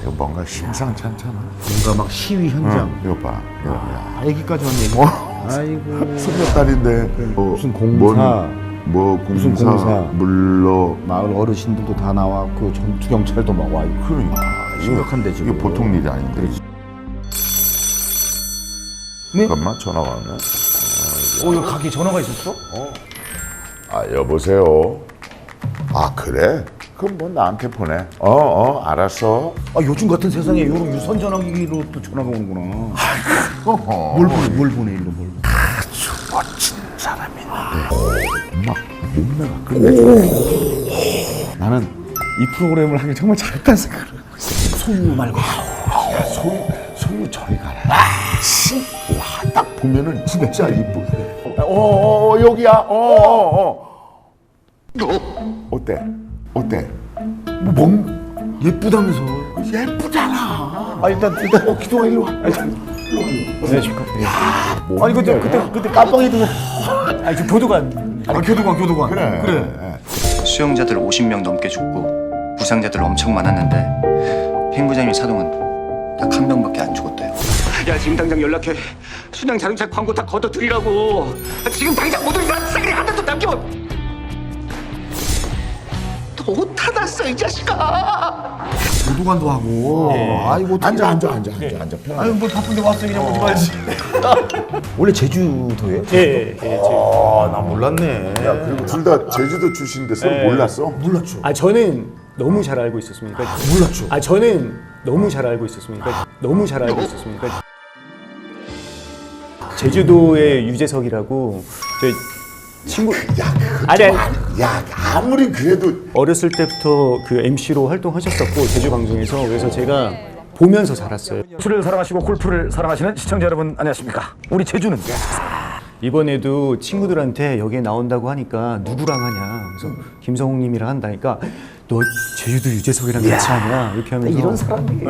이거 뭔가 심상치 않잖아. 뭔가 막 시위 현장. 이거 봐. 이거 야. 애기까지 왔네. 뭐? 아이고. 소녀딸인데 무슨 공사. 뭐 공사, 무슨 공사. 물로. 마을 어르신들도 다 나왔고 전투 경찰도 막 와 있고. 그러니까 심각한데 지금. 이게 보통 일이 아닌데. 네? 잠깐만 전화가 왔네. 이거 가게 전화가 있었어? 아 여보세요. 아 그래? 그럼 뭐 나한테 보내. 알았어. 아 요즘 같은 세상에 이런 유선 전화기로 또 전화가 오는구나. 어허. 뭘 보내 일로 뭘? 아주 멋진 사람인데 막 몸매가 끝내줘. 나는 이 프로그램을 하길 정말 잘했다는 생각을 하고 있어. 소유 말고. 야, 소유 저리 가라. 와, 딱 보면은 진짜 이쁘. 여기야. 어때? 예쁘다면서. 예쁘잖아. 일단 기동아 일로 와. 네, 축하. 아니 그때 깜빡이도. 저 교도관. 교도관. 그래. 수용자들 50명 넘게 죽고 부상자들 엄청 많았는데 행부장님 사동은 딱 한 명밖에 안 죽었대요. 야 지금 당장 연락해. 순양 자동차 광고 다 걷어들이라고. 지금 당장 모두 다 싸그리 하나도 남겨. 못 타났어 이 자식아. 교도관도 하고. 아이고 앉아. 편하게. 아유 뭐 바쁜데 왔어 그냥 오지 말지. 원래 제주도예요? 예. 나 몰랐네. 야, 그리고 둘 다 제주도 출신인데 서로 몰랐어? 몰랐죠. 저는 너무 잘 알고 있었습니다. 몰랐죠. 저는 너무 잘 알고 있었습니다. 제주도의 유재석이라고 저희 친구. 야, 아무리 그래도 어렸을 때부터 그 MC로 활동하셨었고 제주 방송에서 그래서 제가 보면서 자랐어요. 술을 사랑하시고 골프를 사랑하시는 시청자 여러분 안녕하십니까. 우리 제주는 이번에도 친구들한테 여기에 나온다고 하니까 누구랑 하냐. 그래서 김성욱님이랑 한다니까 너 제주도 유재석이랑 같이 하냐 이렇게 하면서 이런 사람이.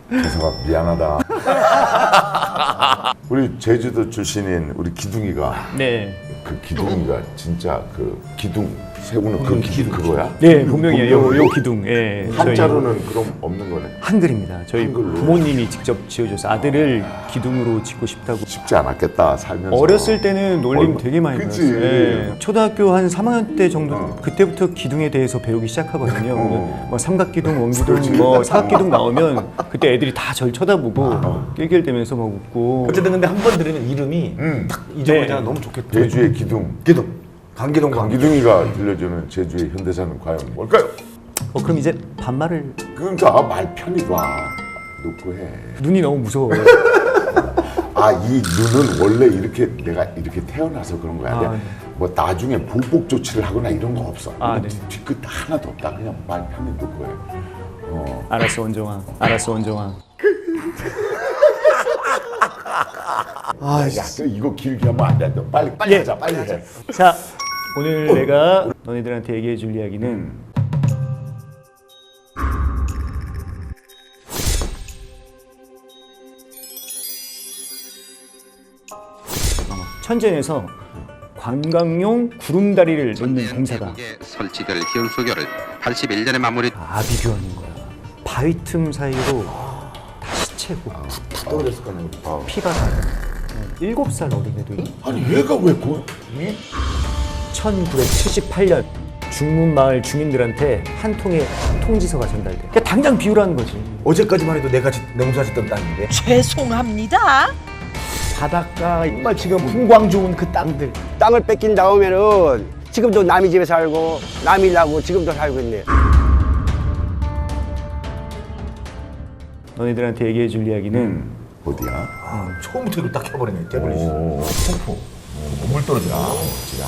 재석아 미안하다. 우리 제주도 출신인 우리 기둥이가 네. 그 기둥이가 진짜 그 기둥 세우는 그 기둥 그거야? 네, 본명이에요. 요 기둥. 예. 저희 한자로는 그럼 없는 거네. 한글입니다. 저희 한글로. 부모님이 직접 지어줘서 아들을 기둥으로 짓고 싶다고. 쉽지 않았겠다 살면서. 어렸을 때는 놀림 되게 많이 그치. 받았어요. 예. 초등학교 한 3학년 때 정도 그때부터 기둥에 대해서 배우기 시작하거든요. 뭐 삼각기둥, 원기둥, 뭐 사각기둥 나오면 그때 애들이 다 절 쳐다보고 낄낄대면서 막 웃고. 어쨌든 근데 한 번 들으면 이름이 딱 잊어버리잖아. 네. 너무 좋겠다. 제주의 기둥. 강기동. 강기둥이가 들려주는 제주의 현대사는 과연 뭘까요? 그럼 이제 반말을. 그러니까 말 편히 봐. 놓고 해. 눈이 너무 무서워요. 이 눈은 원래 이렇게 내가 이렇게 태어나서 그런 거야. 네. 뭐 나중에 보복 조치를 하거나 이런 거 없어. 네. 뒤끝 하나도 없다. 그냥 말 편히 놓고 해. 알았어, 원정아. 야, 너 이거 길게 하면 안 돼. 너 빨리 예. 하자. 빨리 해. 자, 오늘 내가 너희들한테 얘기해 줄 이야기는 천재에서 관광용 구름다리를 놓는 공사가 설치될 현수교를 81년에 마무리. 비교하는 거야. 바위 틈 사이로 다시 채고 떨어졌을 거 아니야. 피가 나요. 7살 어린애도 아니 얘가 왜 그? 1978년 중문마을 주민들한테 한 통의 통지서가 전달돼. 그러니까 당장 비우라는 거지. 어제까지만 해도 내가 농사짓던 땅인데. 죄송합니다. 바닷가 정말 지금 풍광 좋은 그 땅들. 땅을 뺏긴 다음에는 지금도 남의 집에 살고 남이 일하고 지금도 살고 있네요. 너희들한테 얘기해 줄 이야기는 어디야? 처음부터 이걸 딱 해버리네. 깨버리지. 폭포. 물 떨어지나. 멋지다.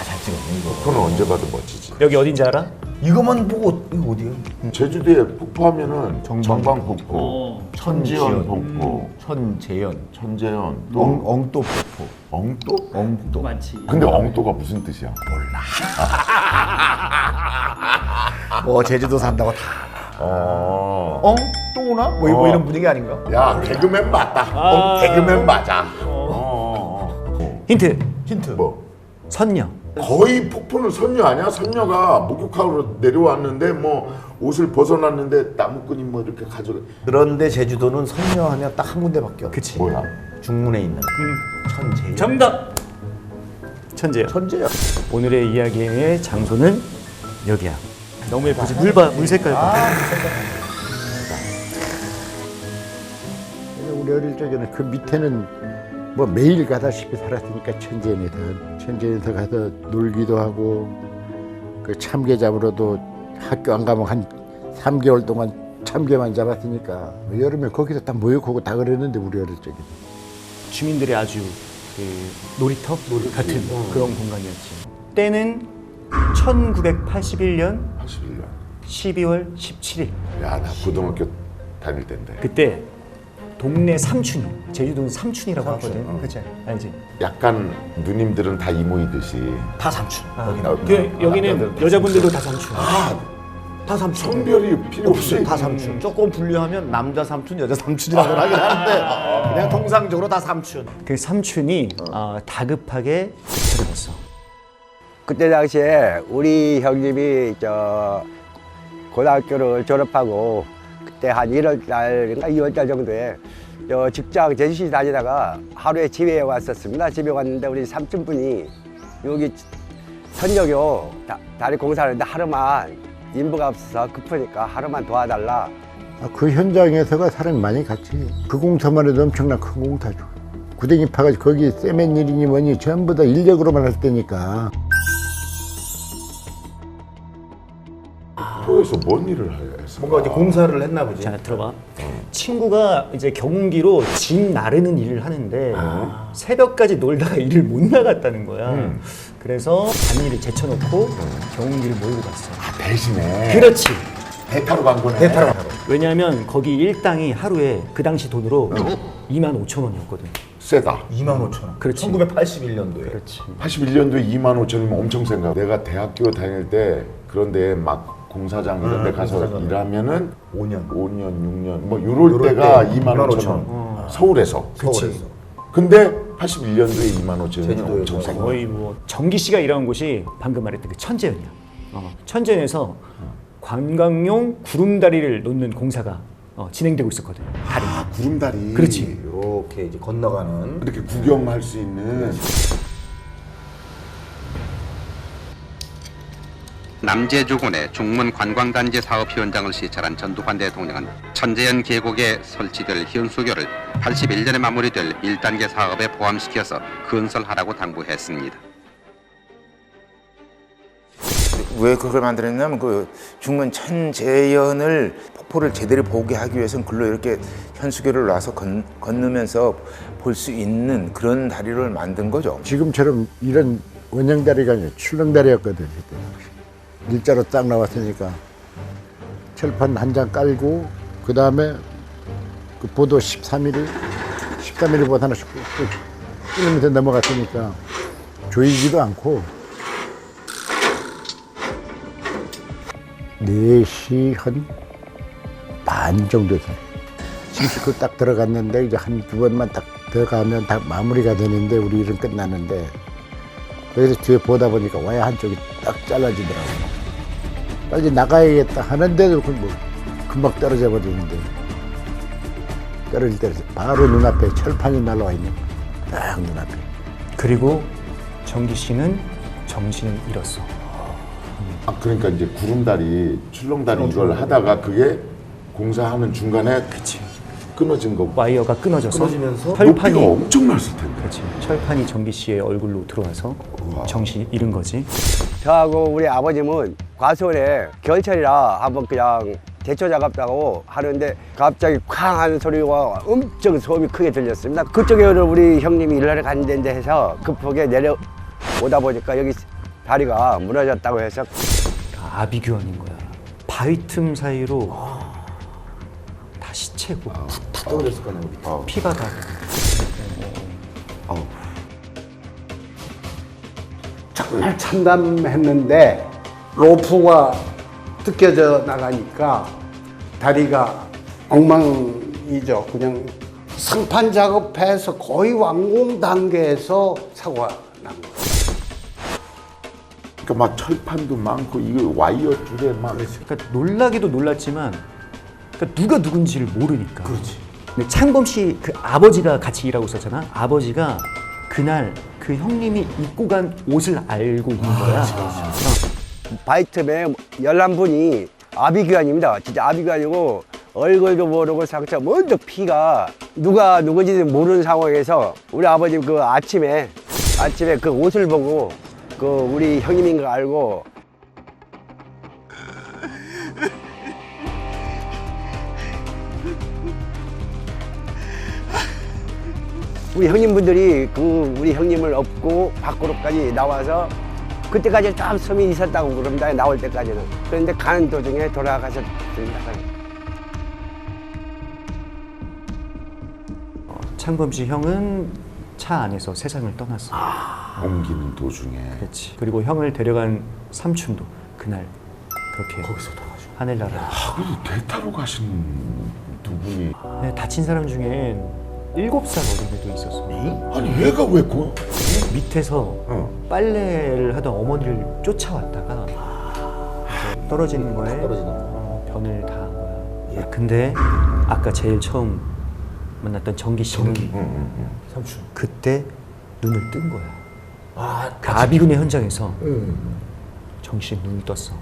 잘 찍었네 이거. 그건 언제 봐도 멋지지. 여기 어딘지 알아? 이거만 보고 이거 어디야? 제주도에 폭포하면은 정방폭포, 천지연 폭포, 천재연, 또 엉또 폭포. 엉또? 엉또. 근데 엉또가 무슨 뜻이야? 뭐 제주도 산다고 다. 엉또나? 뭐 이런 분위기 아닌가? 야, 개그맨 맞다. 개그맨 맞아. 힌트. 뭐? 선녀. 거의 폭포는 선녀 아니야? 선녀가 목욕하러 내려왔는데 뭐 옷을 벗어났는데 나무꾼이 뭐 이렇게 가져가. 그런데 제주도는 선녀하면 딱 한 군데밖에 없어. 그치. 뭐야? 중문에 있는 천재. 정답! 천재요. 천재야. 오늘의 이야기의 장소는 여기야. 너무 예쁘지? 물 봐, 물 색깔 봐. 우리 어릴 적에는 그 밑에는 뭐 매일 가다시피 살았으니까 천재연에서 가서 놀기도 하고 그 참게 잡으러도 학교 안 가면 한 3개월 동안 참게만 잡았으니까 여름에 거기서 다 모욕하고 다 그랬는데 우리 어릴 적에 주민들의 아주 그 놀이터 같은 그런 공간이었지. 때는 1981년 81년. 12월 17일. 야, 나 고등학교 다닐 때인데. 그때 동네 삼촌이, 제주도는 삼촌이라고 하거든. 그치? 알지? 약간 누님들은 다 이모이듯이. 다 삼촌. 여기는 여자분들도 다 삼촌. 다 삼촌. 성별이 필요 없이. 다 삼촌. 조금 분류하면 남자 삼촌, 여자 삼촌이라고 하긴 하는데 그냥 통상적으로 다 삼촌. 그 삼촌이 다급하게 데려갔어. 그때 당시에 우리 형님이 저 고등학교를 졸업하고 그때 한 1월 달인가 2월 달 정도에 저 직장 제주시 다니다가 하루에 집에 왔었습니다. 집에 왔는데 우리 삼촌분이 여기 선여교 다리 공사하는데 하루만 인부가 없어서 급하니까 하루만 도와달라. 그 현장에서가 사람이 많이 갔지. 그 공사만 해도 엄청난 큰 공사죠. 구덩이 파가지고 거기 세멘 일이니 뭐니 전부 다 인력으로만 할 때니까. 폭포에서 뭔 일을 했어? 뭔가 이제 공사를 했나 보지. 자, 들어봐. 친구가 이제 경운기로 짐 나르는 일을 하는데 새벽까지 놀다가 일을 못 나갔다는 거야. 그래서 반일을 제쳐놓고 경운기를 몰고 갔어. 대신에. 그렇지. 배 타러 간 거네. 배 타러 가러. 왜냐하면 거기 일당이 하루에 그 당시 돈으로 25,000원이었거든. 세다. 25,000원. 그렇지. 1981년도에. 그렇지. 81년도에 25,000원이면 엄청 센가. 내가 대학교 다닐 때 그런데 막 공사장 이런 데 가서 공사장. 일하면은 5년. 6년 뭐 요럴 때가 25,000원. 서울에서. 서울에서. 근데 81년도에 25,000원이 제주도에서. 엄청 센 거야. 거의 뭐 정기 씨가 일한 곳이 방금 말했던 그 천재연이야. 천재연에서 관광용 구름다리를 놓는 공사가 진행되고 있었거든. 다리. 구름다리. 그렇지. 이렇게 이제 건너가는. 이렇게 구경할 수 있는. 남제주군의 중문 관광단지 사업 현장을 시찰한 전두환 대통령은 천재연 계곡에 설치될 현수교를 81년에 마무리될 1단계 사업에 포함시켜서 건설하라고 당부했습니다. 왜 그걸 만들었냐면 그 중문 천재연을 폭포를 제대로 보게 하기 위해서는 글로 이렇게 현수교를 놔서 건너면서 볼 수 있는 그런 다리를 만든 거죠. 지금처럼 이런 원형다리가 아니라 출렁다리였거든. 그때. 일자로 딱 나왔으니까 철판 한 장 깔고 그 다음에 그 보도 13mm 보도 하나씩 꾹꾹 뚫으면서 넘어갔으니까 조이지도 않고 4시 한 반 정도 됐어요. 침실로 딱 들어갔는데 이제 한 두 번만 딱 들어가면 다 마무리가 되는데 우리 일은 끝났는데 거기서 뒤에 보다 보니까 와야 한쪽이 딱 잘라지더라고요. 빨리 나가야겠다 하는데도 뭐 금방 떨어져 버리는데 떨어질 때 바로 눈앞에 철판이 날라와 있는 거야. 딱 눈앞에. 그리고 정기 씨는 정신을 잃었어. 그러니까 이제 구름다리, 출렁다리 이걸 하다가 그게 공사하는 중간에 끊어진 거고. 와이어가 끊어져서 끊어지면서 철판이 높이가 엄청 났을 텐데. 그렇지. 철판이 정기 씨의 얼굴로 들어와서 정신이 잃은 거지. 저하고 우리 아버님은 과수원에 경찰이라 한번 그냥 대처 작업하고 하는데 갑자기 쾅 하는 소리가 엄청 소음이 크게 들렸습니다. 그쪽에 우리 형님이 일하러 가는 데인데 해서 급하게 내려오다 보니까 여기 다리가 무너졌다고 해서 아비규환인 거야. 바위 틈 사이로 다 시체고 떨어졌을 거네 밑에. 피가 다. 정말 참담했는데 로프가 뜯겨져 나가니까 다리가 엉망이죠. 그냥 상판 작업해서 거의 완공 단계에서 사고가 난 거예요. 그러니까 막 철판도 많고 이거 와이어 줄에 막. 그러니까 놀라기도 놀랐지만 그러니까 누가 누군지를 모르니까. 그렇지. 근데 창범 씨 그 아버지가 같이 일하고 있었잖아. 아버지가 그날 그 형님이 입고 간 옷을 알고 있는 거야. 바이트에 열한 분이 아비규환입니다. 진짜 아비규환이고 얼굴도 모르고 상처 먼저 피가 누가 누군지 모르는 상황에서 우리 아버지 그 아침에 그 옷을 보고 그 우리 형님인 거 알고 우리 형님분들이 그 우리 형님을 업고 밖으로까지 나와서 그때까지 좀 숨이 있었다고 그럽니다. 나올 때까지는. 그런데 가는 도중에 돌아가셨습니다. 창범 씨 형은 차 안에서 세상을 떠났어. 옮기는 도중에. 그렇지. 그리고 형을 데려간 삼촌도 그날 그렇게 거기서 돌아가시고 하늘나라. 그래도 대타로 가신 두 분이. 네, 다친 사람 중엔 7살 어린애도 있었어. 아니 얘가 왜 그? 밑에서 빨래를 하던 어머니를 쫓아왔다가 이제 떨어지는 거에 변을 다 한 거야. 근데 아까 제일 처음 만났던 정기 씨는 삼촌. 그때 눈을 뜬 거야. 그 아비군의 현장에서 정기 씨 눈이 떴어.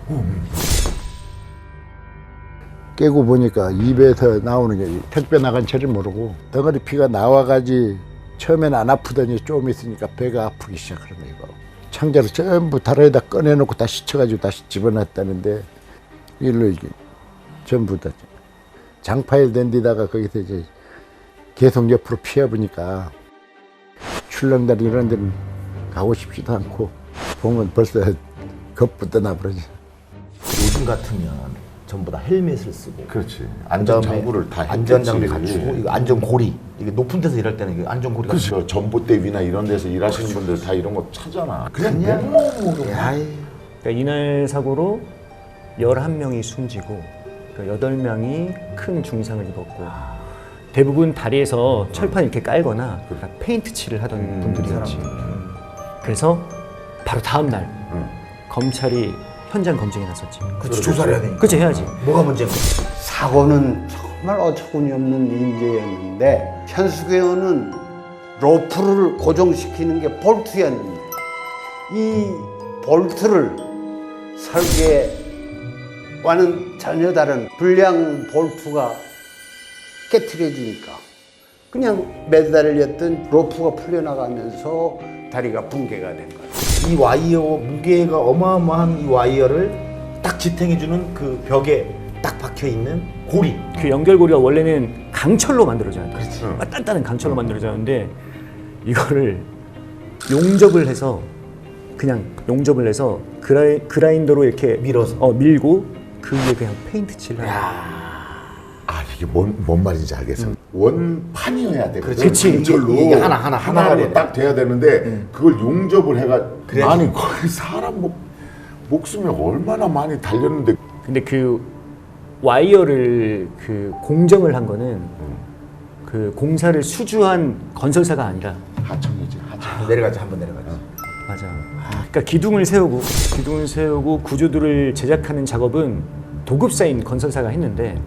깨고 보니까 입에서 나오는 게 택배 나간 채를 모르고 덩어리 피가 나와가지 처음엔 안 아프더니 좀 있으니까 배가 아프기 시작하는 거예요. 창자를 전부 다리에다 꺼내놓고 다시 쳐가지고 다시 집어넣었다는데 일로 이게 전부 다 장파일 된 데다가 거기서 이제 계속 옆으로 피해보니까 출렁다리 이런 데는 가고 싶지도 않고 보면 벌써 겁부터 나버리지. 요즘 같으면 전부 다 헬멧을 쓰고. 그렇지. 안전장구를 다 안전장비 했겠지. 갖추고 이거 안전고리. 이게 높은 데서 일할 때는 이게 안전고리가. 그렇죠. 전봇대 위나 이런 데서 일하시는 분들 다 이런 거 차잖아. 그냥 맨몸으로. 그러니까 이날 사고로 11명이 숨지고 그러니까 8명이 큰 중상을 입었고 대부분 다리에서 철판 이렇게 깔거나 그러니까 페인트 칠을 하던 분들이었지. 그래서 바로 다음 날 검찰이 현장 검증에 나섰지. 그렇지. 조사를 해야 되니까. 그렇지, 해야지. 뭐가 문제인가? 사고는 정말 어처구니 없는 인재였는데 현숙이는 로프를 고정시키는 게 볼트였는데 이 볼트를 설계와는 전혀 다른 불량 볼트가 깨트려지니까 그냥 매달렸던 로프가 풀려나가면서 다리가 붕괴가 된 거예요. 이 와이어 무게가 어마어마한 이 와이어를 딱 지탱해주는 그 벽에 딱 박혀 있는 고리. 그 연결고리가 원래는 강철로 만들어져야 돼. 그렇지. 단단한 강철로 만들어졌는데 이거를 용접을 해서 그냥 용접을 해서 그라인더로 이렇게 밀어서 밀고 그 위에 그냥 페인트 칠을 아 이게 뭔 말인지 알겠어. 원판이어야 돼. 그렇지. 강철로 이게 하나로 딱 돼야 되는데 그걸 용접을 해가. 아니 거기 사람 목숨이 얼마나 많이 달렸는데. 근데 그 와이어를 그 공정을 한 거는 그 공사를 수주한 건설사가 아니라 하청이지. 하청. 내려가지 한번 내려가지. 맞아. 그러니까 기둥을 세우고 구조들을 제작하는 작업은 도급사인 건설사가 했는데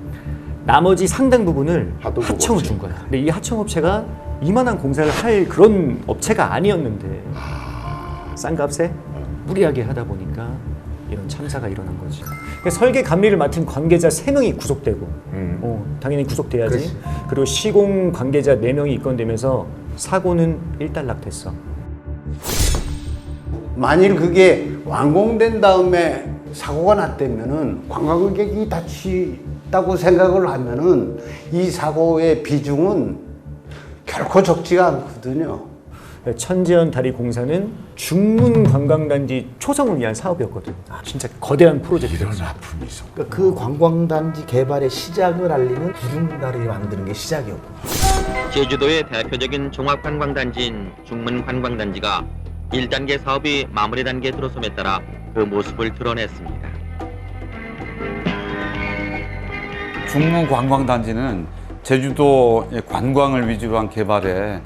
나머지 상당 부분을 하청을 준 거야. 근데 이 하청업체가 이만한 공사를 할 그런 업체가 아니었는데 싼 값에 무리하게 하다 보니까 이런 참사가 일어난 거지. 그러니까 설계 감리를 맡은 관계자 3명이 구속되고 당연히 구속돼야지. 그렇지. 그리고 시공 관계자 4명이 입건되면서 사고는 일단락됐어. 만일 그게 완공된 다음에 사고가 났다면은 관광객이 다치다고 생각을 하면은 이 사고의 비중은 결코 적지가 않거든요. 천재현 다리 공사는 중문 관광단지 초성을 위한 사업이었거든. 진짜 거대한 프로젝트. 이런 아픔이 있어. 그러니까 그 관광단지 개발의 시작을 알리는 구름다리를 만드는 게 시작이었고. 제주도의 대표적인 종합관광단지인 중문관광단지가 1단계 사업이 마무리 단계에 들어섬에 따라 그 모습을 드러냈습니다. 중문관광단지는 제주도 관광을 위주로 한 개발에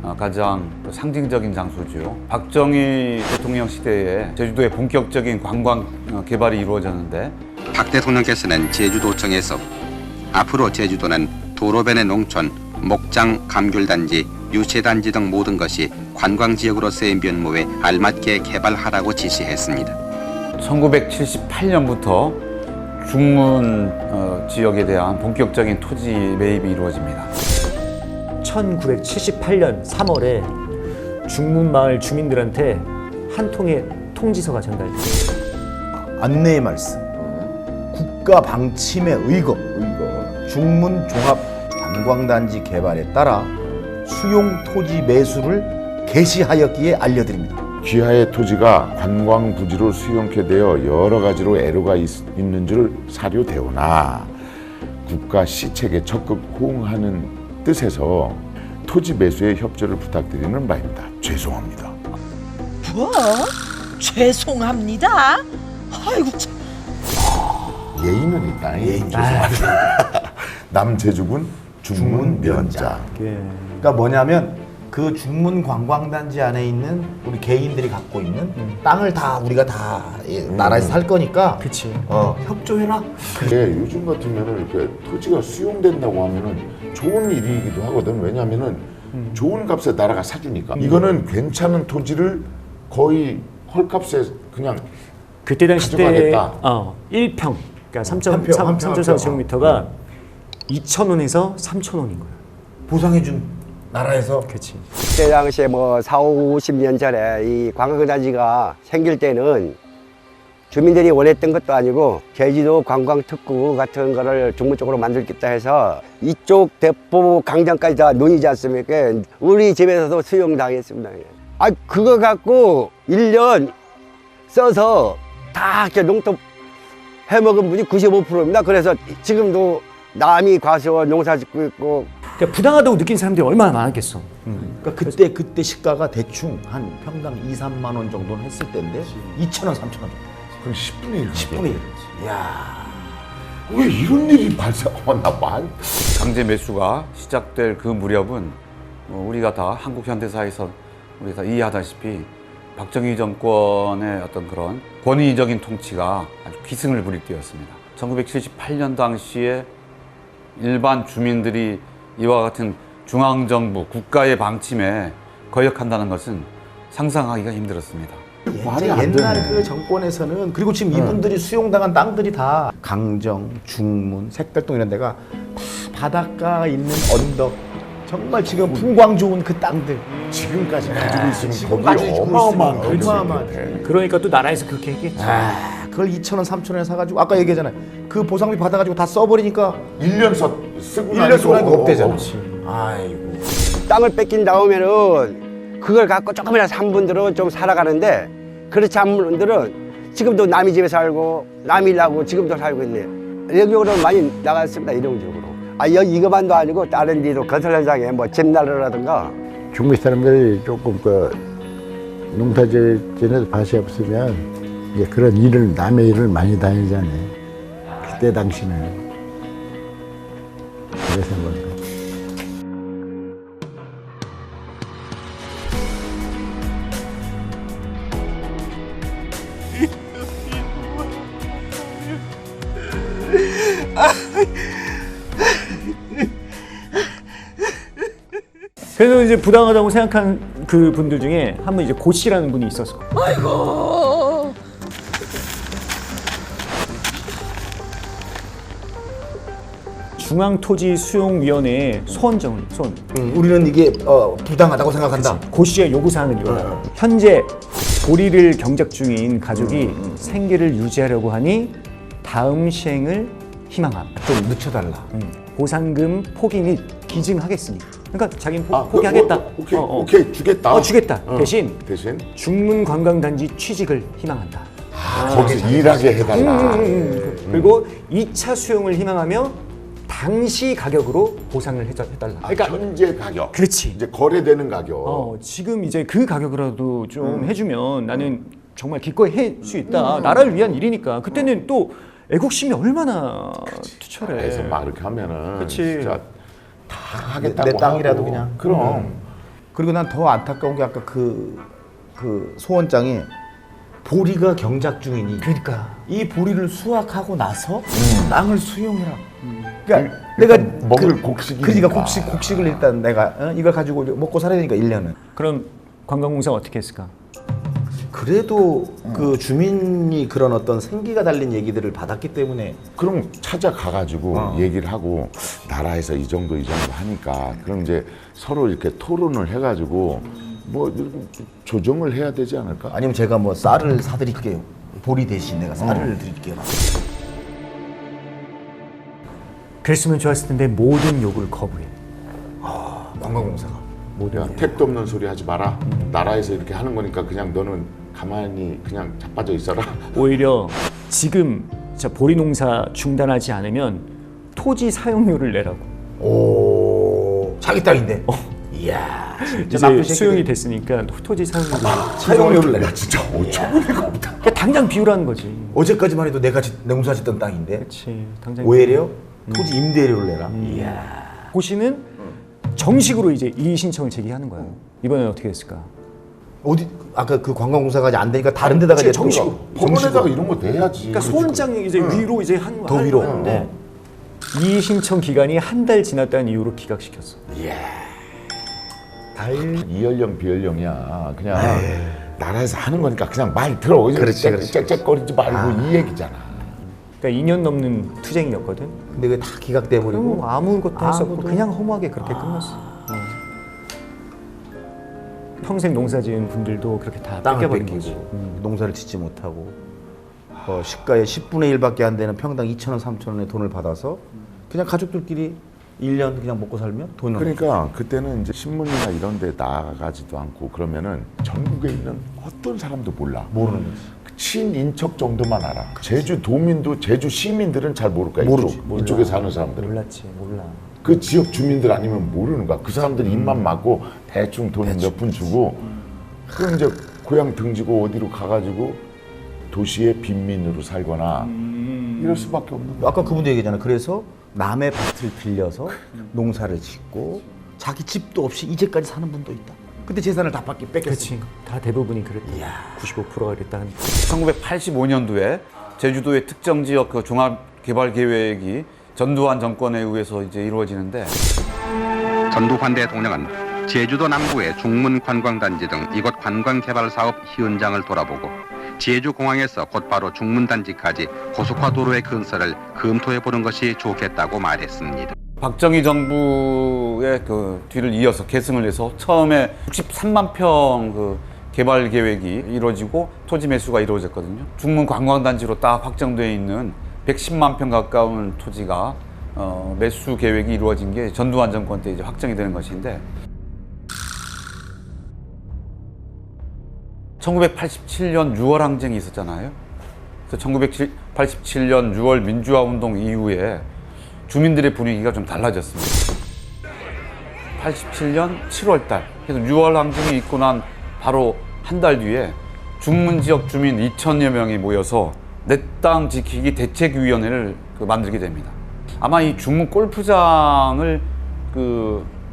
가장 상징적인 장소죠. 박정희 대통령 시대에 제주도의 본격적인 관광 개발이 이루어졌는데 박 대통령께서는 제주도청에서 앞으로 제주도는 도로변의 농촌, 목장, 감귤단지, 유채단지 등 모든 것이 관광지역으로서의 면모에 알맞게 개발하라고 지시했습니다. 1978년부터 중문 지역에 대한 본격적인 토지 매입이 이루어집니다. 1978년 3월에 중문마을 주민들한테 한 통의 통지서가 전달됩니다. 안내의 말씀. 국가 방침에 의거 중문 종합 관광단지 개발에 따라 수용 토지 매수를 개시하였기에 알려드립니다. 귀하의 토지가 관광 부지로 수용케 되어 여러 가지로 애로가 있는 줄 사료되오나 국가 시책에 적극 호응하는 뜻에서 토지 매수에 협조를 부탁드리는 바입니다. 죄송합니다. 뭐? 죄송합니다. 아이고 참. 예의는 있다. 죄송합니다. 남제주군 중문 면장. 그러니까 뭐냐면 그 중문 관광단지 안에 있는 우리 개인들이 갖고 있는 땅을 다 우리가 다 나라에서 살 거니까 그치. 협조해라. 근데 요즘 같으면은 이렇게 토지가 수용된다고 하면은 좋은 일이기도 하거든. 왜냐면은 좋은 값에 나라가 사주니까. 이거는 괜찮은 토지를 거의 헐값에 그냥 그때 당시 때 가져가겠다. 1평, 그러니까 3.4제곱미터가 2,000원에서 3,000원인 거예요. 보상해준 나라에서. 그렇지. 그때 당시에 뭐 40, 50년 전에 이 관광단지가 생길 때는 주민들이 원했던 것도 아니고 제주도 관광특구 같은 거를 중문 쪽으로 만들겠다 해서 이쪽 대포 강장까지 다 논이지 않습니까? 우리 집에서도 수용당했습니다. 아, 그거 갖고 1년 써서 다 이렇게 농토 해먹은 분이 95%입니다. 그래서 지금도 남이 가서 농사 짓고 있고. 그러니까 부당하다고 느낀 사람들이 얼마나 많았겠어. 그러니까 그때 시가가 대충 한 평당 2, 3만 원 정도는 했을 때인데 2,000원, 3,000원 정도. 그럼 10분의 1. 10분의 1. 이야. 왜 이런 일이 발생하나 봐. 강제 매수가 시작될 그 무렵은 우리가 다 한국 현대사에서 우리가 다 이해하다시피 박정희 정권의 어떤 그런 권위적인 통치가 아주 기승을 부릴 때였습니다. 1978년 당시에 일반 주민들이 이와 같은 중앙정부, 국가의 방침에 거역한다는 것은 상상하기가 힘들었습니다. 옛날 그 정권에서는 그리고 지금 이분들이 수용당한 땅들이 다 강정, 중문, 색달동 이런 데가 다 바닷가 있는 언덕 정말 지금 풍광 좋은 그 땅들 지금까지 가지고 있으면 지금까지 거기 어마어마한 어마어마한. 그러니까 또 나라에서 그렇게 했겠죠. 그걸 2,000원, 3,000원에 사가지고 아까 얘기했잖아요. 그 보상비 받아가지고 다 써버리니까 1년 쓰고 1년 쓰고 나니까 없대잖아. 아이고. 땅을 뺏긴 다음에는 그걸 갖고 조금이라도 산 분들은 좀 살아가는데 그렇지 않은 분들은 지금도 남의 집에 살고 남이 일하고 지금도 살고 있네요. 여기로 많이 나갔습니다. 이동적으로. 여기 이것만도 아니고 다른 데도 건설 현장에 뭐 집나르라든가. 중국 사람들이 조금 농사 짓는 밭이 없으면 이제 그런 일을 남의 일을 많이 다니잖아요. 그때 당시는 그래서 뭐. 그래서 이제 부당하다고 생각한 그 분들 중에 한 분 이제 고 씨라는 분이 있었어. 아이고. 중앙토지수용위원회에 소원정을 소원. 우리는 이게 부당하다고 생각한다. 고 씨의 요구사항은 이거다. 현재 고리를 경작 중인 가족이 생계를 유지하려고 하니 다음 시행을 희망합니다. 좀 늦춰달라. 보상금 포기 및 기증하겠으니. 그러니까 자기는 포기하겠다. 오케이 주겠다. 주겠다. 대신 대신 중문 관광단지 취직을 희망한다. 거기 일하게 해달라. 그리고 2차 수용을 희망하며 당시 가격으로 보상을 해달라. 그러니까 현재 가격. 그렇지. 이제 거래되는 가격. 지금 이제 그 가격이라도 좀 해주면 나는 정말 기꺼이 할 수 있다. 나라를 위한 일이니까. 그때는 또 애국심이 얼마나 투철해. 그래서 막 이렇게 하면은 그치. 진짜 다 하겠다고 내 땅이라도 하고. 그냥. 그럼 그리고 난 더 안타까운 게 아까 그 소원장에 보리가 경작 중이니. 그러니까 이 보리를 수확하고 나서 땅을 수용해라. 그러니까 내가 먹을 곡식이니까. 그러니까 곡식을 일단 내가 이걸 가지고 먹고 살아야 되니까 1년은. 그럼 관광공사가 어떻게 했을까? 그래도 그 주민이 그런 어떤 생기가 달린 얘기들을 받았기 때문에 그럼 찾아가가지고 얘기를 하고 나라에서 이 정도 하니까 그럼 이제 서로 이렇게 토론을 해가지고 뭐 조정을 해야 되지 않을까? 아니면 제가 뭐 쌀을 사드릴게요. 보리 대신 내가 쌀을 드릴게요. 그랬으면 좋았을 텐데 모든 요구를 거부해. 관광공사가. 야, 택도 없는 소리 하지 마라. 나라에서 이렇게 하는 거니까 그냥 너는 가만히 그냥 자빠져 있어라. 오히려 지금 진짜 보리 농사 중단하지 않으면 토지 사용료를 내라고. 오, 자기 땅인데. 이야, 진짜 나쁜 이제 수용이 됐으니까 토지 사용료를 내라. 진짜 어처구니가 없다. 그러니까 당장 비우라는 거지. 어제까지만 해도 내가 농사 짓던 땅인데. 그렇지. 당장. 오히려 토지 임대료를 내라. 이야. 고시는 정식으로 이제 이의 신청을 제기하는 거예요. 이번엔 어떻게 됐을까? 어디 아까 그 관광공사가 이제 안 되니까 다른 데다가 이제 정식으로 법원에다가 이런 거 내야지. 그러니까 소원장이 이제 위로 이제 더 위로. 하는데 이의 신청 기간이 한 달 지났다는 이유로 기각시켰어. 이연령 비연령이야. 그냥 나라에서 하는 거니까 그냥 말 들어. 그렇지. 짹짹거리지 말고 이 얘기잖아. 그러니까 2년 넘는 투쟁이었거든. 근데 그게 다 기각돼 버리고 아무것도 할 수 없고 그냥 허무하게 그렇게 끝났어. 평생 농사 지은 분들도 그렇게 다 땅을 뺏겨버린 뺏기고 거지. 농사를 짓지 못하고 시가의 10분의 1밖에 안 되는 평당 2,000원, 3,000원의 돈을 받아서 그냥 가족들끼리 1년 그냥 먹고 살면 돈을. 그러니까 그때는 이제 신문이나 이런 데 나가지도 않고 그러면은 전국에 있는 어떤 사람도 몰라. 모르는 거지. 친인척 정도만 알아. 제주 도민도 제주 시민들은 잘 모를 거야. 모르지. 이쪽에 사는 사람들은. 몰랐지, 몰라. 그 지역 주민들 아니면 모르는 거야. 그 사람들이 입만 막고 대충 돈 몇 푼 주고 그럼 이제 고향 등지고 어디로 가가지고 도시의 빈민으로 살거나 이럴 수밖에 없는 거야. 아까 그분도 얘기했잖아. 그래서 남의 밭을 빌려서 농사를 짓고 자기 집도 없이 이제까지 사는 분도 있다. 근데 재산을 다 뺏겼어. 그렇지. 다 대부분이 그랬다. 95%가 그랬다. 1985년도에 제주도의 특정 지역 그 종합개발 계획이 전두환 정권에 의해서 이제 이루어지는데 전두환 대통령은 제주도 남부의 중문 관광단지 등 이곳 관광개발 사업 현장을 돌아보고 제주공항에서 곧바로 중문단지까지 고속화도로의 건설을 검토해보는 것이 좋겠다고 말했습니다. 박정희 정부의 그 뒤를 이어서 계승을 해서 처음에 63만 평 그 개발 계획이 이루어지고 토지 매수가 이루어졌거든요. 중문 관광단지로 딱 확정되어 있는 110만 평 가까운 토지가 매수 계획이 이루어진 게 전두환 정권 때 이제 확정이 되는 것인데 1987년 6월 항쟁이 있었잖아요. 그래서 1987년 6월 민주화 운동 이후에 주민들의 분위기가 좀 달라졌습니다. 87년 7월 달, 그래서 6월 항쟁이 있고 난 바로 한 달 뒤에 중문 지역 주민 2,000여 명이 모여서 내 땅 지키기 대책위원회를 만들게 됩니다. 아마 이 중문 골프장을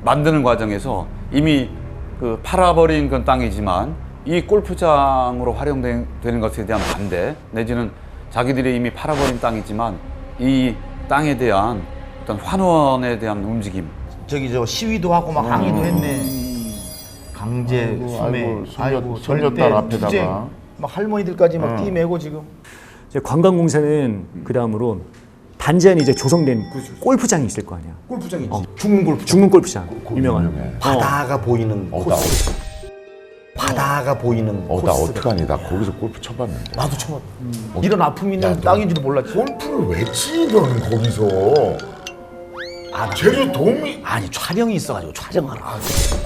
만드는 과정에서 이미 팔아버린 그 땅이지만 이 골프장으로 활용되는 것에 대한 반대 내지는 자기들이 이미 팔아버린 땅이지만 이 땅에 대한 어떤 환원에 대한 움직임. 저기 저 시위도 하고 막 항의도 했네. 강제 수매, 손녀딸 앞에다가 투쟁. 막 할머니들까지 막 띠매고 지금. 이제 관광공사는 그 다음으로 단지 안에 이제 조성된 골프장이 있을 거 아니야. 골프장이 있지. 중문 골프장. 중문 골프장. 유명한. 바다가 보이는 코스. 바다가 보이는 코스. 나 어떡하니? 나 거기서 골프 쳐봤는데. 나도 쳐봤. 이런 아픔이 있는 땅인지도 몰랐지. 골프를 왜 치던 거기서? 제주 도미 아니 촬영이 있어가지고 촬영하라.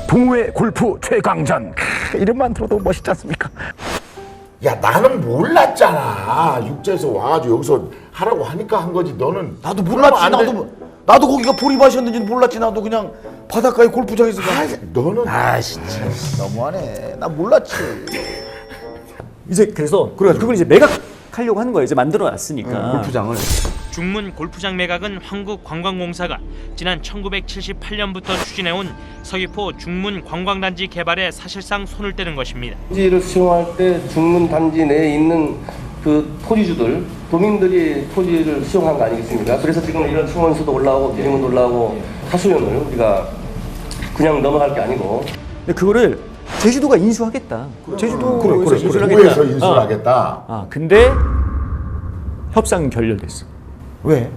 동호회 골프 최강전. 이름만 들어도 멋있지 않습니까? 야 나는 몰랐잖아. 육지에서 와가지고 여기서 하라고 하니까 한 거지. 너는 나도 몰랐지. 나도 거기가 보리밭이었는지도 몰랐지. 나도 그냥 바닷가에 골프장에서. 너는 진짜 너무하네. 나 몰랐지. 이제 그래서 그걸 이제 매각하려고 하는 거예요. 이제 만들어 놨으니까. 골프장을. 중문 골프장 매각은 한국관광공사가 지난 1978년부터 추진해온 서귀포 중문 관광단지 개발에 사실상 손을 떼는 것입니다. 토지를 수용할 때 중문 단지 내에 있는 그 토지주들, 도민들이 토지를 수용한 거 아니겠습니까? 그래서 지금 이런 충원수도 올라오고 비리문도 올라오고 하수연을 우리가 그냥 넘어갈 게 아니고. 근데 그거를 제주도가 인수하겠다. 제주도에서 그래. 도에서 인수를 하겠다. 근데 협상 결렬됐어. 왜?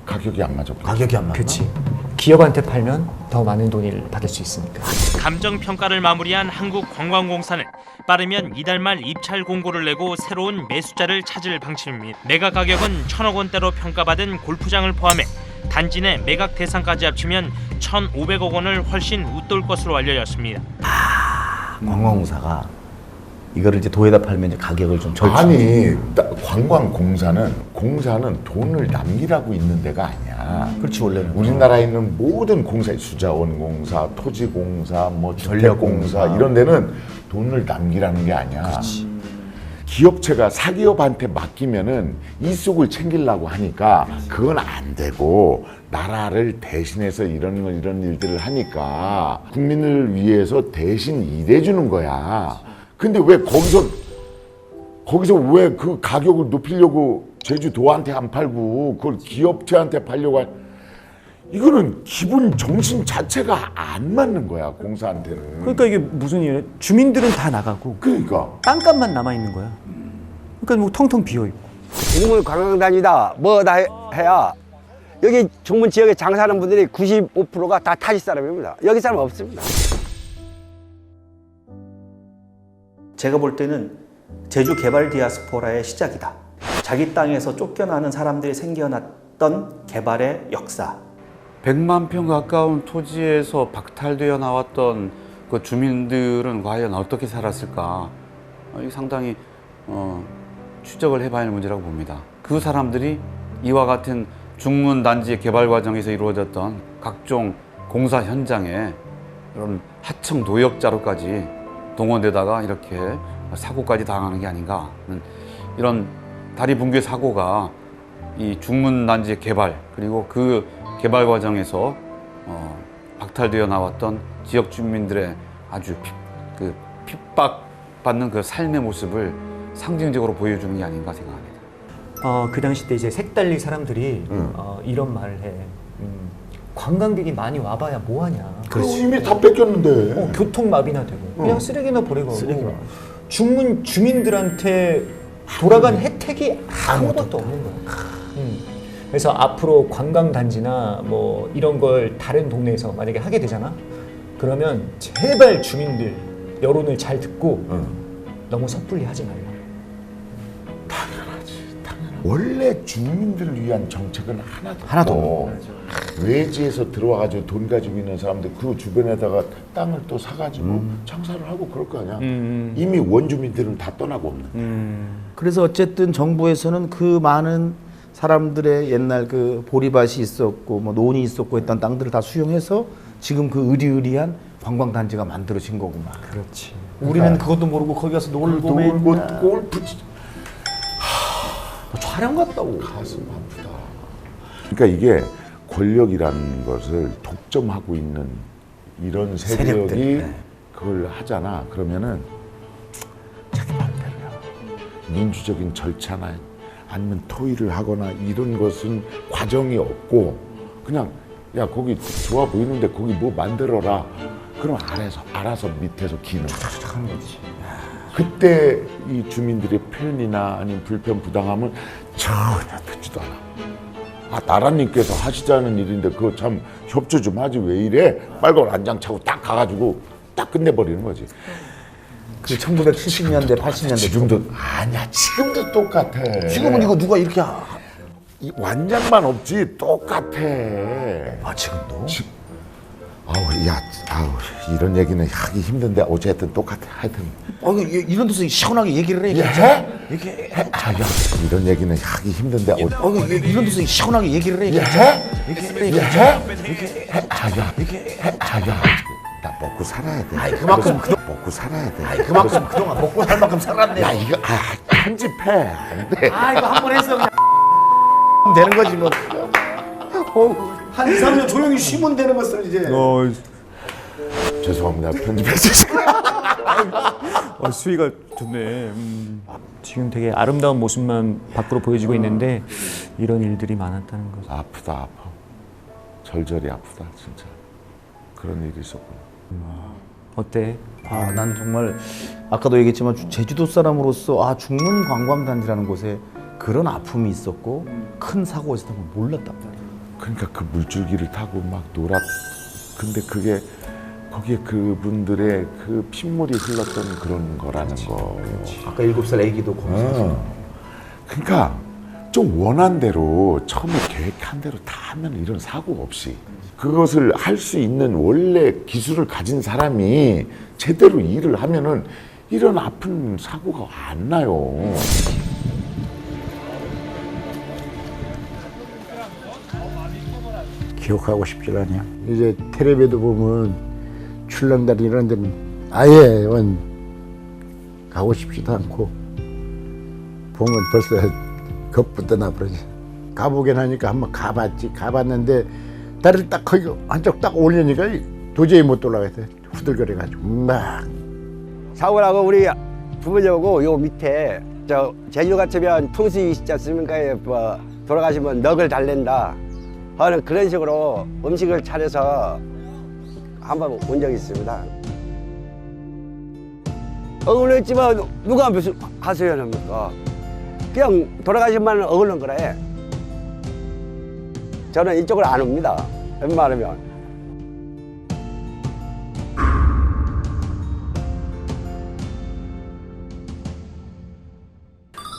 가격이 안 맞아. 가격이 안 맞나? 그치. 기업한테 팔면 더 많은 돈을 받을 수 있으니까. 감정 평가를 마무리한 한국관광공사는 빠르면 이달 말 입찰 공고를 내고 새로운 매수자를 찾을 방침입니다. 매각 가격은 1,000억 원대로 평가받은 골프장을 포함해 단지 내 매각 대상까지 합치면 1,500억 원을 훨씬 웃돌 것으로 알려졌습니다. 관광공사가 이거를 이제 도에다 팔면 이제 가격을 좀 아니, 관광공사는 돈을 남기라고 있는 데가 아니야. 그렇지 원래는. 우리나라에 있는 모든 공사, 수자원공사, 토지공사, 뭐 주택공사 이런 데는 돈을 남기라는 게 아니야. 그렇지. 기업체가 사기업한테 맡기면은 이속을 챙기려고 하니까 그건 안 되고 나라를 대신해서 이런 일들을 하니까 국민을 위해서 대신 일해주는 거야. 근데 왜 거기서 왜 그 가격을 높이려고 제주도한테 안 팔고 그걸 기업체한테 팔려고 이거는 기본 정신 자체가 안 맞는 거야, 공사한테는. 그러니까 이게 무슨 일이야? 주민들은 다 나가고 그러니까 땅값만 남아 있는 거야. 그러니까 뭐 텅텅 비어 있고. 중문 관광단지다 뭐 다 해야 여기 중문 지역에 장사하는 분들이 95%가 다 타지 사람입니다. 여기 사람 없습니다. 제가 볼 때는 제주 개발 디아스포라의 시작이다. 자기 땅에서 쫓겨나는 사람들이 생겨났던 개발의 역사. 100만 평 가까운 토지에서 박탈되어 나왔던 그 주민들은 과연 어떻게 살았을까? 이 상당히 추적을 해봐야 할 문제라고 봅니다. 그 사람들이 이와 같은 중문 단지 개발 과정에서 이루어졌던 각종 공사 현장에 이런 하청 노역자로까지 동원되다가 이렇게 사고까지 당하는 게 아닌가 하는 이런 다리 붕괴 사고가 이 중문 단지 개발 그리고 그 개발 과정에서 박탈되어 나왔던 지역 주민들의 아주 핍박받는 그 삶의 모습을 상징적으로 보여주는 게 아닌가 생각합니다. 그 당시 때 이제 색달리 사람들이 이런 말을 해. 관광객이 많이 와봐야 뭐하냐. 그렇지. 이미 다 뺏겼는데. 교통마비나 되고 그냥 쓰레기나 버리고 중문 주민들한테 돌아간 혜택이 아무것도 없는 거야. 그래서 앞으로 관광단지나 뭐 이런 걸 다른 동네에서 만약에 하게 되잖아. 그러면 제발 주민들 여론을 잘 듣고 너무 섣불리 하지 말라. 원래 주민들을 위한 정책은 하나도 없고 외지에서 들어와가지고 돈 가지고 있는 사람들 그 주변에다가 땅을 또 사가지고 장사를 하고 그럴 거 아니야. 이미 원주민들은 다 떠나고 없는. 그래서 어쨌든 정부에서는 그 많은 사람들의 옛날 그 보리밭이 있었고 뭐 논이 있었고 했던 땅들을 다 수용해서 지금 그 의리의리한 관광단지가 만들어진 거구만. 그렇지. 우리는 그것도 모르고 거기 가서 놀고 골프 촬영 갔다고. 가슴 아프다. 그러니까 이게 권력이라는 것을 독점하고 있는 이런 세력이 그걸 하잖아. 그러면은 자기 마음대로야. 민주적인 절차나 아니면 토의를 하거나 이런 것은 과정이 없고 그냥 야 거기 좋아 보이는데 거기 뭐 만들어라. 그럼 알아서 밑에서 기는 하는 거지. 그때 이 주민들의 편이나 아니면 불편 부당함은 전혀 듣지도 않아. 나라님께서 하시자는 일인데 그거 참 협조 좀 하지 왜 이래? 빨간 안장 차고 딱 가가지고 딱 끝내버리는 거지. 그 1970년대, 80년대 지금도 아니야. 지금도 똑같아. 지금은 이거 누가 이렇게 이 완장만 없지 똑같아. 지금도? 이런 얘기는 하기 힘든데 어쨌든 똑같아. 하여튼. 이런 데서 시원하게 얘기를 해. 이게 이런 얘기는 하기 힘든데 이런 데서 시원하게 얘기를 해. 나 먹고 살아야 돼. 그만큼 먹고 살아야 돼. 그만큼 그동안 먹고 살 만큼 살았네. 야 이거 편집해. 안 돼. 이거 한 번 했어 그냥. 쉬면 되는 거지 뭐. 한 2, 3년 조용히 쉬면 되는 것을 이제. 죄송합니다. 편집해 주세요. 수위가 좋네. 지금 되게 아름다운 모습만 밖으로 보여지고 있는데 이런 일들이 많았다는 거죠. 아프다 아파. 절절히 아프다 진짜. 그런 일이 있었구나. 어때? 난 정말 아까도 얘기했지만 제주도 사람으로서 중문 관광단지라는 곳에 그런 아픔이 있었고 큰 사고가 있었던 걸 몰랐단 말이야. 그러니까 그 물줄기를 타고 막 근데 그게 거기에 그분들의 그 핏물이 흘렀던 그런 거라는 거. 아까 7살 애기도 거기서. 그러니까 좀 원한 대로 처음에 계획한 대로 다 하면 이런 사고 없이 그것을 할 수 있는 원래 기술을 가진 사람이 제대로 일을 하면은 이런 아픈 사고가 안 나요. 기억하고 싶질 않아요. 이제 텔레비도 보면 출렁다리 이런 데는 아예 가고 싶지도 않고 보면 벌써 겁부터 나버리지. 가보긴 하니까 한번 가봤는데 다리를 딱 거기 한쪽 딱 올리니까 도저히 못 올라가겠어요. 후들거려가지고 막. 사고 나고 우리 부모님하고 요 밑에 제주 같으면 풍수 있지 않습니까? 뭐 돌아가시면 넋을 달랜다 하는 그런 식으로 음식을 차려서 한번 온 적이 있습니다. 억울했지만 누가 무슨 하소연합니까? 그냥 돌아가시면 억울한 거래. 저는 이쪽을 안 옵니다. 웬만하면.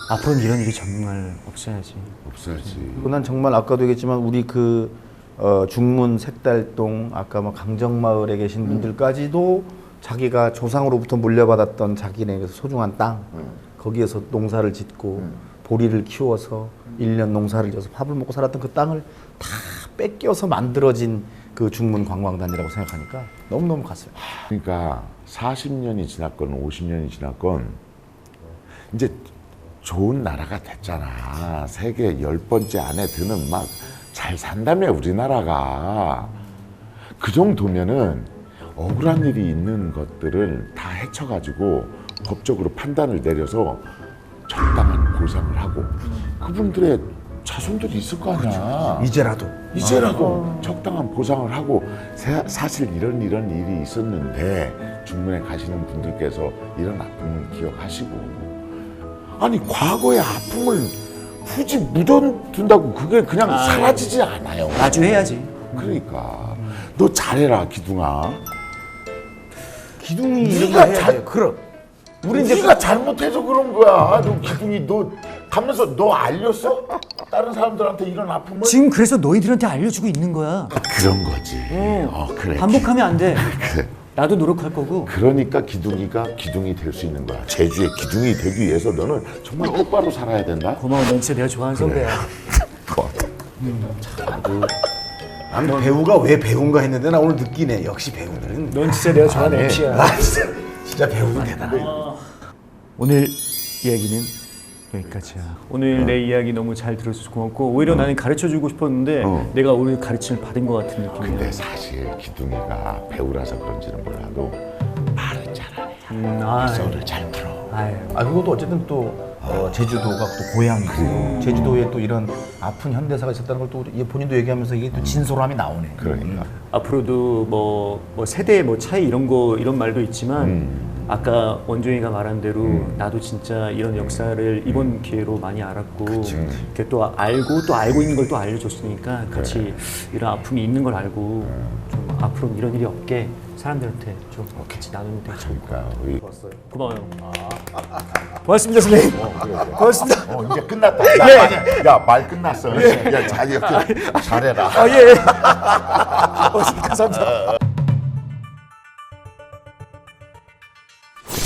앞으로는 이런 일이 정말 없어야지. 그리고 난 정말 아까도 얘기했지만 우리 중문 색달동 아까 강정마을에 계신 분들까지도 자기가 조상으로부터 물려받았던 자기네 소중한 땅 거기에서 농사를 짓고 보리를 키워서 1년 농사를 지어서 밥을 먹고 살았던 그 땅을 다 뺏겨서 만들어진 그 중문 관광단지라고 생각하니까 너무너무 가슴. 그러니까 40년이 지났건 50년이 지났건 이제 좋은 나라가 됐잖아. 세계 10번째 안에 드는 막 잘 산다며 우리나라가. 그 정도면은 억울한 일이 있는 것들을 다 헤쳐가지고 법적으로 판단을 내려서 적당한 보상을 하고 그분들의 자손들이 있을 거 아니야. 이제라도 적당한 보상을 하고 사실 이런 일이 있었는데 중문에 가시는 분들께서 이런 아픔을 기억하시고 아니 과거의 아픔을 굳이 묻어둔다고 그게 그냥 사라지지 않아요. 마주해야지. 그러니까 너 잘해라 기둥아. 기둥이 이런 거 해야 돼. 그럼 우리가 잘못해서 그런 거야. 너 기둥이 너 가면서 너 알렸어? 다른 사람들한테 이런 아픔을? 지금 그래서 너희들한테 알려주고 있는 거야. 그런 거지. 그래. 반복하면 안 돼. 그래. 나도 노력할 거고. 그러니까 기둥이가 기둥이 될 수 있는 거야. 제주의 기둥이 되기 위해서 너는 정말 똑바로 살아야 된다. 고마워. 넌 진짜 내가 좋아하는 선배야. 난 배우가 왜 배우인가 했는데 나 오늘 느끼네. 역시 배우들은. 넌 진짜 내가 좋아하는 MC야. 진짜 배우는 대단해. 오늘 이야기는 여기까지야. 오늘 내 이야기 너무 잘 들어줘서 고맙고 오히려 나는 가르쳐주고 싶었는데 내가 오늘 가르침을 받은 것 같은 느낌이야. 근데 사실 기둥이가 배우라서 그런지는 몰라도 말은 잘하네. 소리를 잘 풀어. 그것도 어쨌든 또 제주도가 또 고향이고 제주도에 또 이런 아픈 현대사가 있었다는 걸 또 본인도 얘기하면서 이게 또 진솔함이 나오네. 그러니까 앞으로도 뭐 세대의 차이 이런 말도 있지만 아까 원종이가 말한 대로 나도 진짜 이런 역사를 이번 기회로 많이 알았고 이렇게 또 알고 있는 걸 또 알려줬으니까 같이 이런 아픔이 있는 걸 알고 좀 앞으로는 이런 일이 없게 사람들한테 좀 같이 나누면 되게 좋을 것 같아요. 고마워요. 고맙습니다 선생님. 고맙습니다. 이제 끝났다. 야, 말 끝났어. 야, 잘해라. 예. 감사합니다.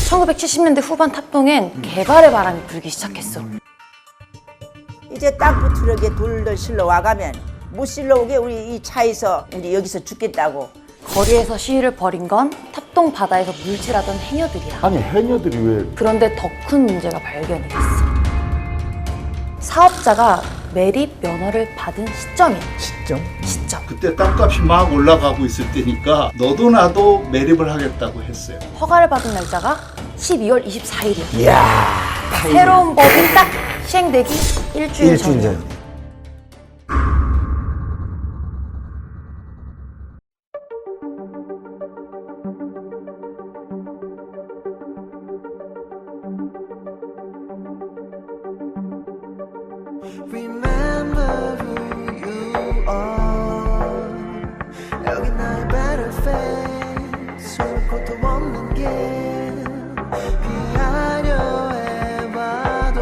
1970년대 후반 탑동엔 개발의 바람이 불기 시작했어. 이제 땅끝 트럭에 돌들 실러 와가면 못 실러 오게 우리 이 차에서 이제 여기서 죽겠다고. 거리에서 시위를 벌인 건 탑동 바다에서 물질하던 해녀들이야. 아니 해녀들이 왜? 그런데 더 큰 문제가 발견이 됐어. 사업자가 매립 면허를 받은 시점이에요. 시점? 시점. 그때 땅값이 막 올라가고 있을 때니까 너도 나도 매립을 하겠다고 했어요. 허가를 받은 날짜가 12월 24일이에요. 이야. 새로운 법이 딱 시행되기 일주일 전. Remember who you are. 여기 나의 battlefield. 서로 것도 없는 길 피하려 해봐도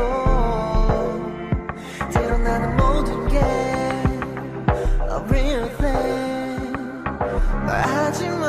드러나는 모든 게 a real thing. 말하지 마.